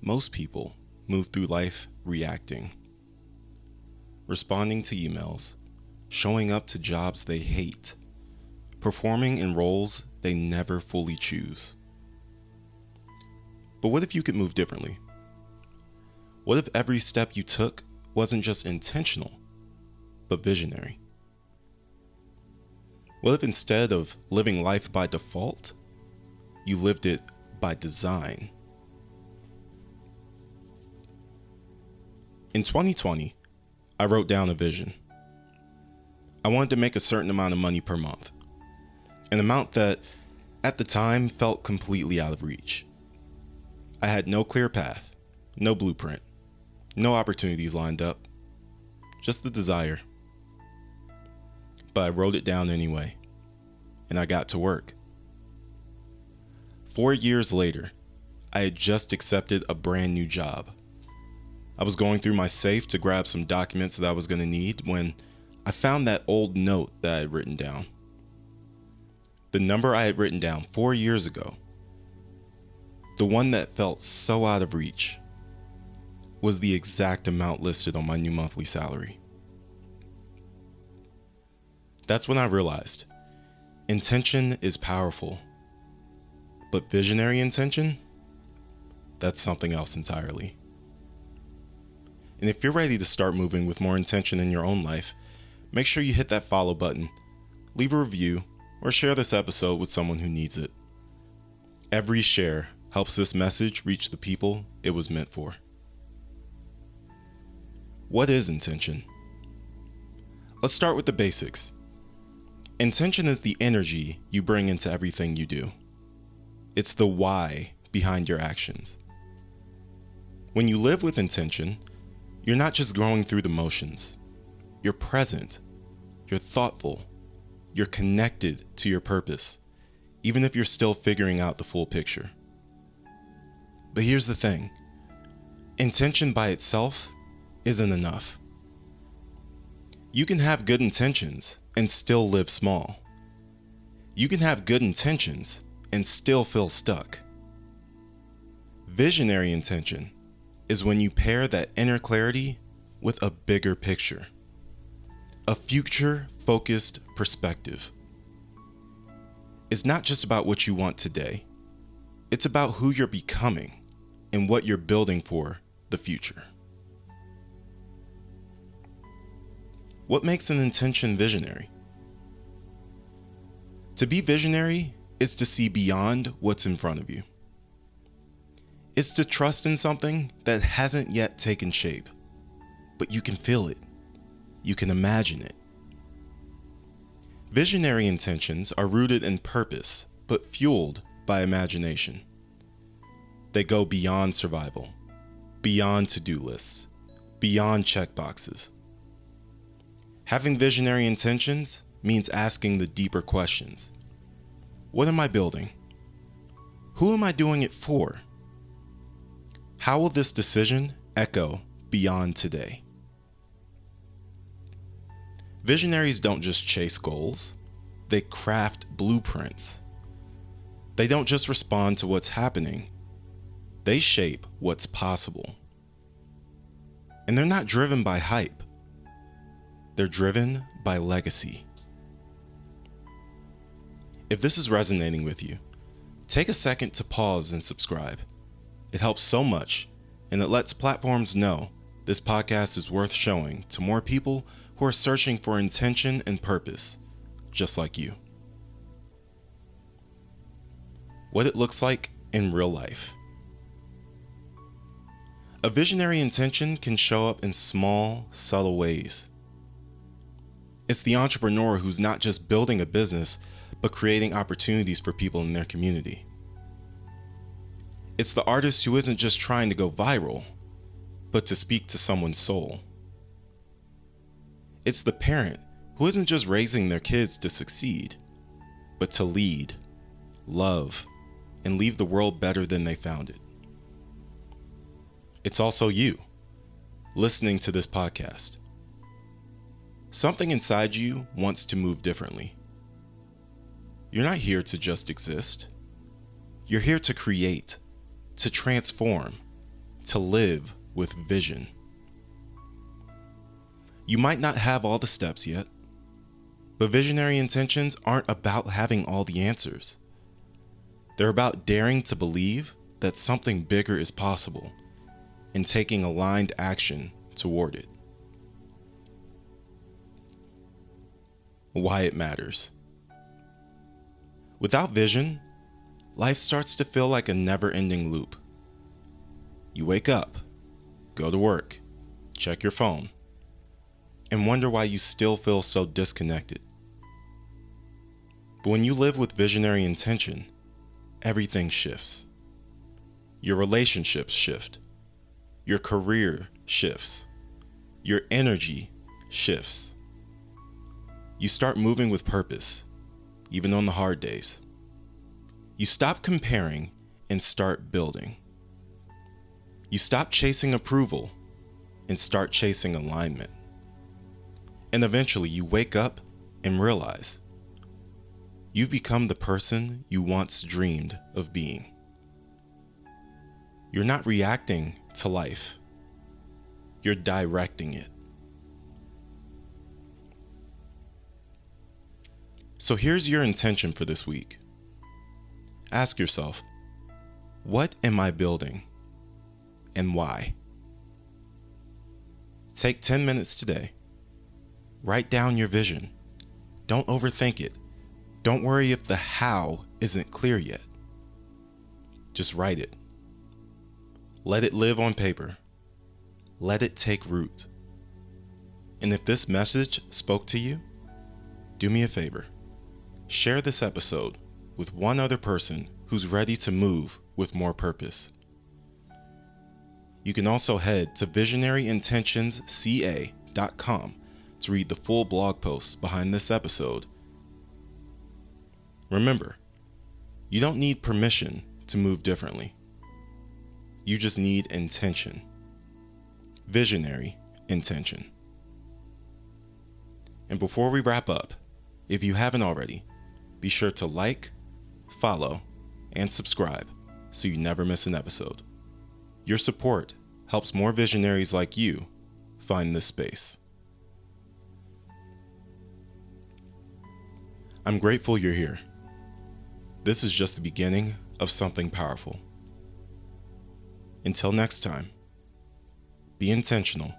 most people move through life reacting, responding to emails, showing up to jobs they hate, performing in roles they never fully choose. But what if you could move differently? What if every step you took wasn't just intentional, but visionary? What if instead of living life by default, you lived it by design? In 2020, I wrote down a vision. I wanted to make a certain amount of money per month, an amount that at the time felt completely out of reach. I had no clear path, no blueprint, no opportunities lined up, just the desire. But I wrote it down anyway, and I got to work. 4 years later, I had just accepted a brand new job. I was going through my safe to grab some documents that I was going to need when I found that old note that I had written down. The number I had written down 4 years ago, the one that felt so out of reach, was the exact amount listed on my new monthly salary. That's when I realized intention is powerful, but visionary intention, that's something else entirely. And if you're ready to start moving with more intention in your own life, make sure you hit that follow button, leave a review, or share this episode with someone who needs it. Every share helps this message reach the people it was meant for. What is intention? Let's start with the basics. Intention is the energy you bring into everything you do. It's the why behind your actions. When you live with intention, you're not just going through the motions. You're present, you're thoughtful, you're connected to your purpose, even if you're still figuring out the full picture. But here's the thing, intention by itself isn't enough. You can have good intentions and still live small. You can have good intentions and still feel stuck. Visionary intention is when you pair that inner clarity with a bigger picture, a future-focused perspective. It's not just about what you want today. It's about who you're becoming and what you're building for the future. What makes an intention visionary? To be visionary is to see beyond what's in front of you. It's to trust in something that hasn't yet taken shape, but you can feel it. You can imagine it. Visionary intentions are rooted in purpose, but fueled by imagination. They go beyond survival, beyond to-do lists, beyond checkboxes. Having visionary intentions means asking the deeper questions. What am I building? Who am I doing it for? How will this decision echo beyond today? Visionaries don't just chase goals, they craft blueprints. They don't just respond to what's happening, they shape what's possible. And they're not driven by hype, they're driven by legacy. If this is resonating with you, take a second to pause and subscribe. It helps so much, and it lets platforms know this podcast is worth showing to more people who are searching for intention and purpose, just like you. What it looks like in real life. A visionary intention can show up in small, subtle ways. It's the entrepreneur who's not just building a business, but creating opportunities for people in their community. It's the artist who isn't just trying to go viral, but to speak to someone's soul. It's the parent who isn't just raising their kids to succeed, but to lead, love, and leave the world better than they found it. It's also you, listening to this podcast. Something inside you wants to move differently. You're not here to just exist. You're here to create, to transform, to live with vision. You might not have all the steps yet, but visionary intentions aren't about having all the answers. They're about daring to believe that something bigger is possible and taking aligned action toward it. Why it matters. Without vision, life starts to feel like a never-ending loop. You wake up, go to work, check your phone, and wonder why you still feel so disconnected. But when you live with visionary intention, everything shifts. Your relationships shift. Your career shifts. Your energy shifts. You start moving with purpose, even on the hard days. You stop comparing and start building. You stop chasing approval and start chasing alignment. And eventually you wake up and realize you've become the person you once dreamed of being. You're not reacting to life. You're directing it. So here's your intention for this week. Ask yourself, what am I building and why? Take 10 minutes today. Write down your vision. Don't overthink it. Don't worry if the how isn't clear yet. Just write it. Let it live on paper. Let it take root. And if this message spoke to you, do me a favor. Share this episode with one other person who's ready to move with more purpose. You can also head to visionaryintentionsca.com to read the full blog post behind this episode. Remember, you don't need permission to move differently. You just need intention. Visionary intention. And before we wrap up, if you haven't already, be sure to like, follow, and subscribe so you never miss an episode. Your support helps more visionaries like you find this space. I'm grateful you're here. This is just the beginning of something powerful. Until next time, be intentional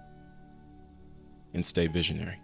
and stay visionary.